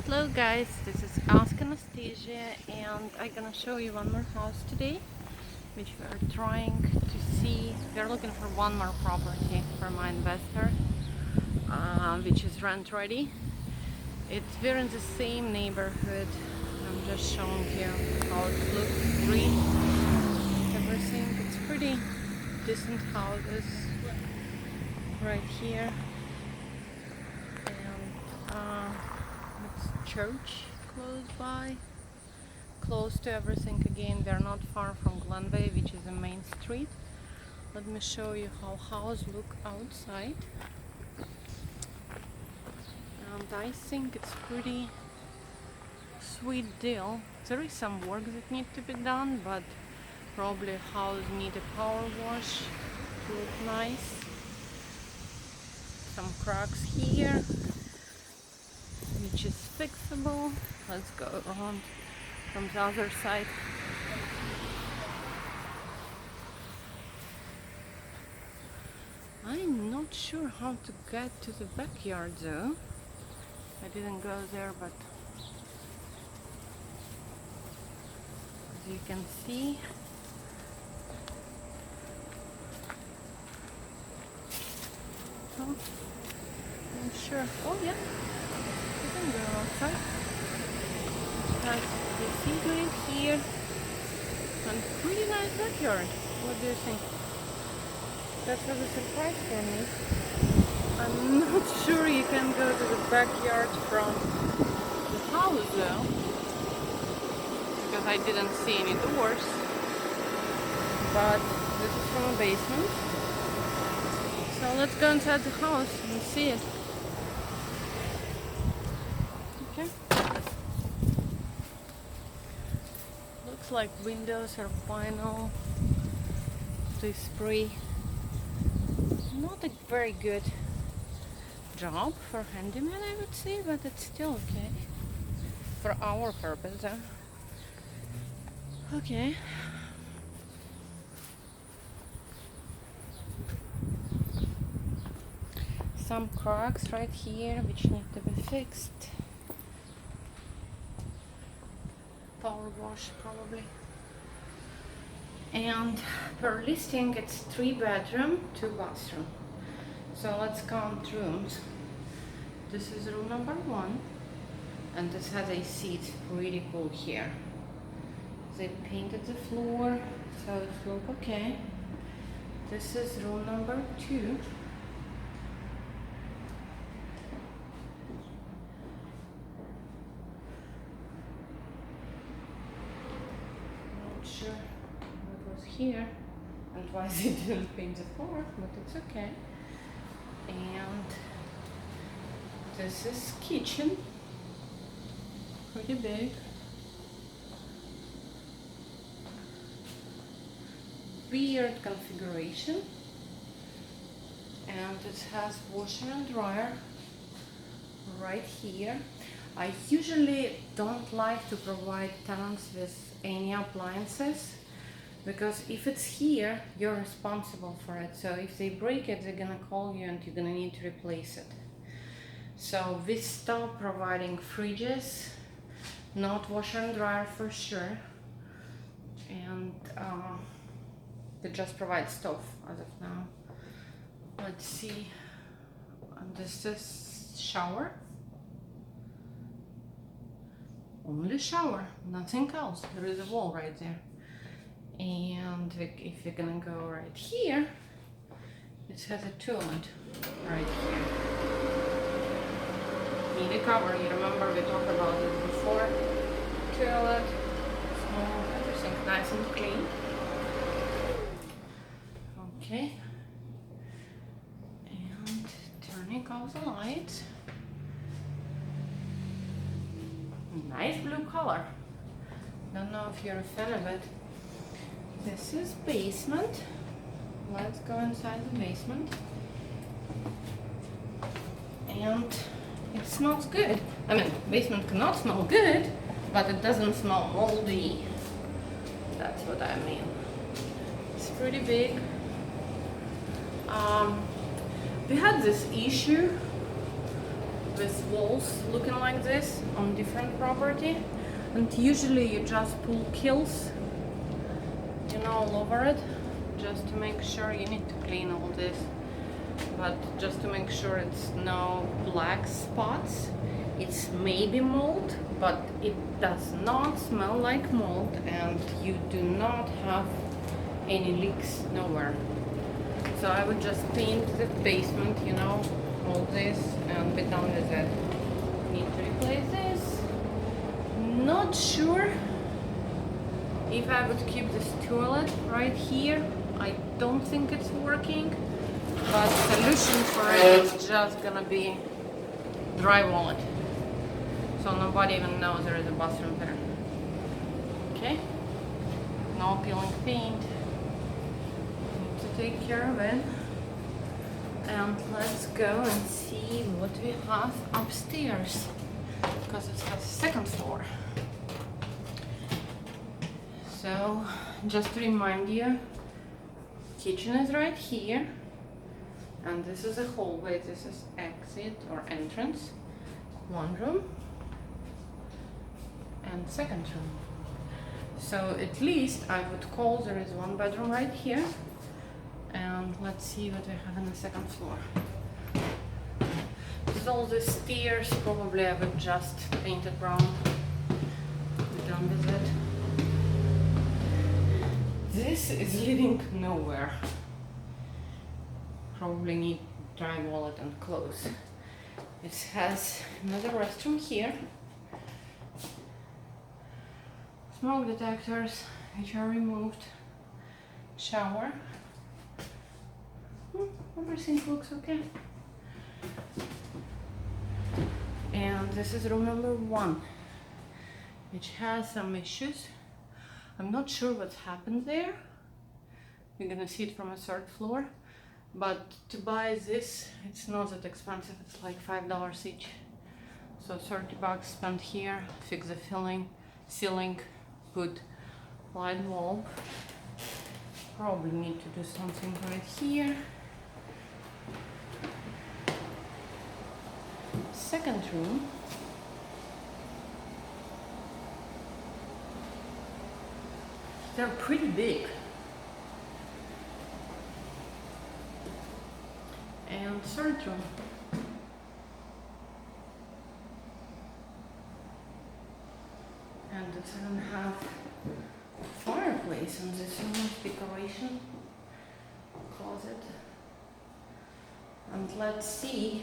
Hello guys, this is Ask Anastasia and I'm gonna show you one more house today which we are trying to see. We're looking for one more property for my investor which is rent ready. We're in the same neighborhood. I'm just showing you how it looks, green, everything. It's pretty decent houses right here. Church close by, close to everything. Again, they're not far from Glenway, which is the main street. Let me show you how house look outside. And I think it's pretty sweet deal. There is some work that need to be done, but probably house need a power wash to look nice. Some cracks here, which is fixable. Let's go around from the other side. I'm not sure how to get to the backyard though. I didn't go there, but as you can see, oh, I'm sure. Oh yeah, you can go outside. Nice. You see green here and pretty nice backyard. What do you think? That was a surprise for me. I'm not sure you can go to the backyard from the house though, because I didn't see any doors. But this is from a basement. So let's go inside the house and see it. Okay. Looks like windows are final. They spray. Not a very good job for handyman, I would say, but it's still okay for our purpose. Okay. Some cracks right here which need to be fixed. Power wash probably. And per listing it's 3 bedroom, 2 bathroom. So let's count rooms. This is room number 1, and this has a seat, pretty cool here. They painted the floor, so it looks okay. This is room number 2. Not sure what was here and why they didn't paint the floor, but it's okay. And this is kitchen, pretty big. Weird configuration, and it has washer and dryer right here. I usually don't like to provide tenants with any appliances, because if it's here, you're responsible for it. So if they break it, they're gonna call you and you're gonna need to replace it. So we stopped providing fridges, not washer and dryer for sure, and they just provide stove as of now. Let's see, and this is shower. Only shower, nothing else. There is a wall right there. And if you're gonna go right here, it has a toilet right here. Need a cover, you remember we talked about it before. Toilet, small, everything nice and clean. Okay. And turning off the lights. Nice blue color. Don't know if you're a fan of it. This is basement. Let's go inside the basement. And it smells good. I mean, basement cannot smell good, but it doesn't smell moldy. That's what I mean. It's pretty big. We had this issue with walls looking like this on different property, and usually you just pull kills, you know, all over it, just to make sure. You need to clean all this, but just to make sure it's no black spots. It's maybe mold, but it does not smell like mold, and you do not have any leaks nowhere. So I would just paint the basement, you know, all this, and be done with it. Need to replace this. Not sure if I would keep this toilet right here. I don't think it's working, but solution for it is just gonna be drywall it, so nobody even knows there is a bathroom there. Okay, no peeling paint. Need to take care of it. And let's go and see what we have upstairs, because it's the second floor. So just to remind you, kitchen is right here, and this is a hallway. This is exit or entrance, one room and second room. So at least I would call there is one bedroom right here. And let's see what we have on the second floor. With all the stairs, probably I would just paint it brown. Be done with it. This is leading nowhere. Probably need drywall it and close. It has another restroom here. Smoke detectors, which are removed. Shower. Everything looks okay. And this is room number 1, which has some issues. I'm not sure what's happened there. You're gonna see it from a third floor. But to buy this, it's not that expensive. It's like $5 each. So 30 bucks spent here, fix the ceiling, put light bulb. Probably need to do something right here. Second room. They're pretty big. And third room. And it doesn't have fireplace, and this is decoration closet. And let's see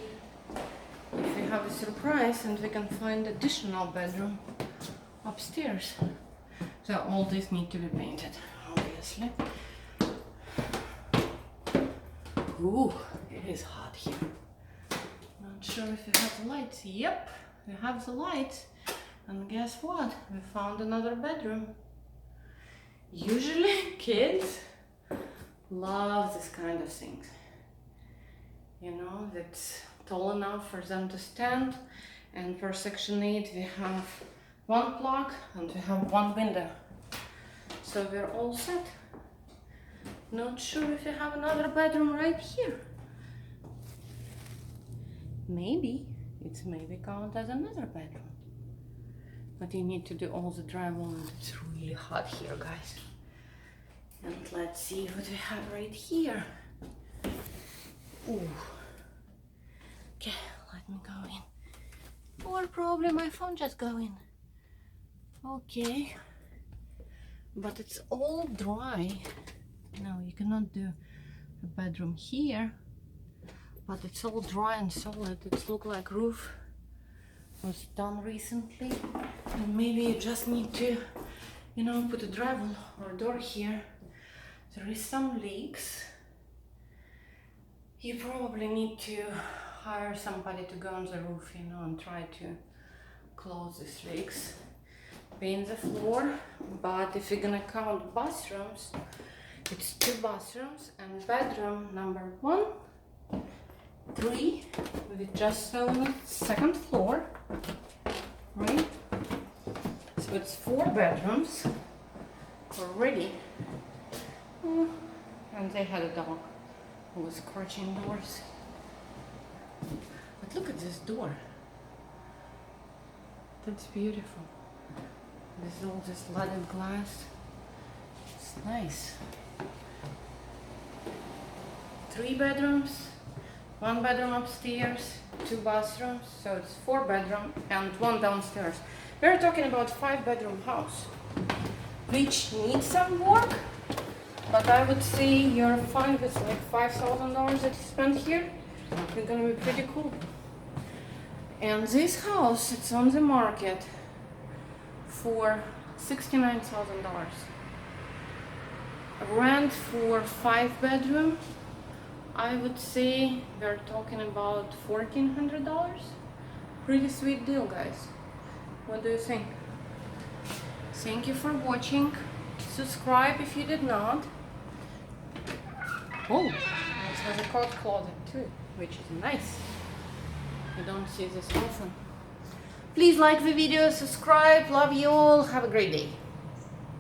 if we have a surprise and we can find additional bedroom upstairs. So all this need to be painted, obviously. Ooh, it is hot here. Not sure if we have the lights. Yep, we have the lights. And guess what? We found another bedroom. Usually kids love this kind of things. You know, that's tall enough for them to stand, and for section 8 we have one plug and we have one window, so we're all set. Not sure if we have another bedroom right here. Maybe it's count as another bedroom, but you need to do all the drywall, and it's really hot here, guys. And let's see what we have right here. Ooh. Okay, let me go in. Or probably my phone just go in. Okay. But it's all dry. No, you cannot do a bedroom here. But it's all dry and solid. It looks like roof was done recently. And maybe you just need to, you know, put a drywall or a door here. There is some leaks. You probably need to hire somebody to go on the roof, you know, and try to close these leaks. Paint the floor, but if you're gonna count bathrooms, it's 2 bathrooms, and bedroom number 1, 3, we just saw on the second floor, right? So it's 4 bedrooms already. And they had a dog who was scratching doors. But look at this door. That's beautiful. This is all just leaded glass. It's nice. 3 bedrooms, 1 bedroom upstairs, 2 bathrooms, so it's 4 bedroom and 1 downstairs. We're talking about 5-bedroom house, which needs some work, but I would say you're fine with like $5,000 that you spent here. It's gonna be pretty cool. And this house, it's on the market for $69,000. Rent for 5-bedroom, I would say we're talking about $1,400. Pretty sweet deal, guys. What do you think? Thank you for watching. Subscribe if you did not. Oh, it has a coat closet too, which is nice. You don't see this often. Please like the video, subscribe. Love you all. Have a great day.